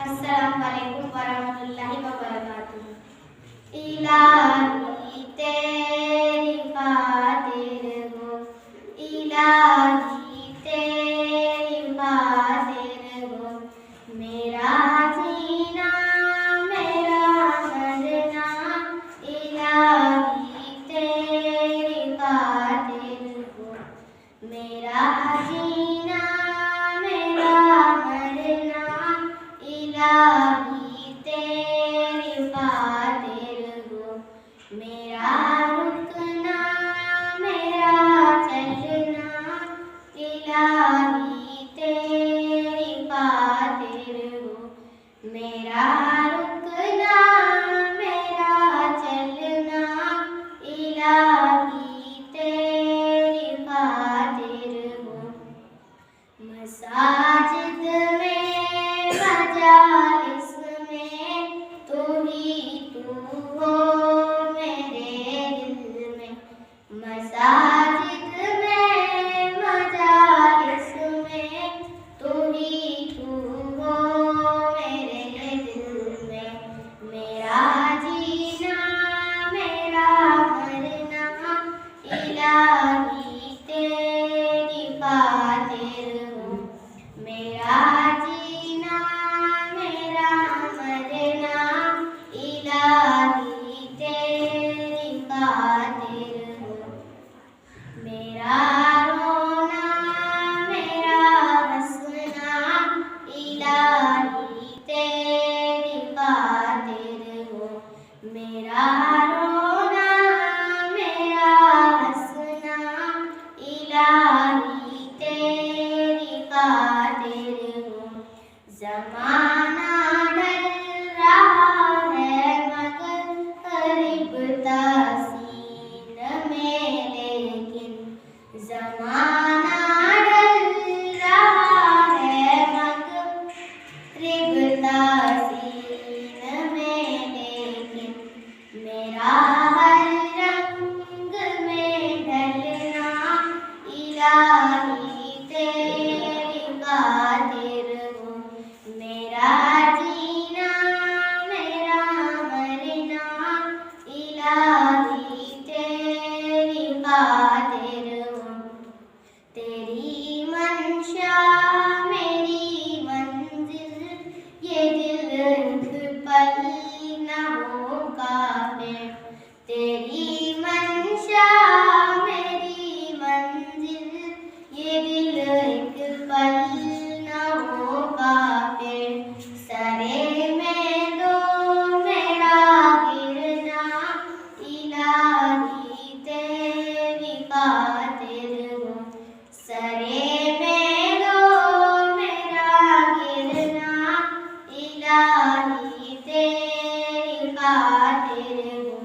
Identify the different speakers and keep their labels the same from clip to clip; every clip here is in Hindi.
Speaker 1: अस्सलामुअलैकुम वरहमतुल्लाहि वबरकातुहू। इलाही तेरी खातिर हो, इलाही तेरी खातिर हो, मेरा जीना मेरा मरना, इलाही तेरी खातिर हो, मेरा जीना मेरा मरना, इलाही तेरी खातिर हो, मेरा रुकना मेरा चलना, इलाही तेरी खातिर हो, मेरा रुकना मेरा चलना, इलाही तेरी खातिर हो। मसाजिद में मजालिस में तू ही तू हो मेरे दिल में, मसाजिद में मजालिस में तू ही तू हो मेरे दिल में, मेरा जीना मेरा मरना, इलाही तेरी खातिर हो, मेरा जीना मेरा मरना, इलाही तेरी खातिर हो, मेरा रोना मेरा हंसना, इलाही तेरी खातिर हो, मेरा रोना मेरा हंसना, इलाही तेरी खातिर हो। ज़माना ढल रहा है मगर करीब तासीन में, लेकिन ज़माना ढल रहा है मगर करीब तासीन में, लेकिन मेरा हर रंग में ढलना, इलाही तेरी खातिर हो, मेरा जीना मेरा मरना, इलाही तेरी खातिर हो। तेरी मंशा मेरी मंजिल, ये दिल एक पल न हो काफिर, तेरी मंशा मेरी मंजिल, ये दिल एक पल न हो काफिर, सरे में दो मेरा गिरना, इलाही तेरी खातिर हो, सरे में दो मेरा गिरना, इलाही तेरी खातिर हो,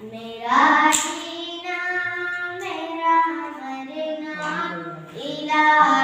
Speaker 1: मेरा जीना मेरा मरना, इलाही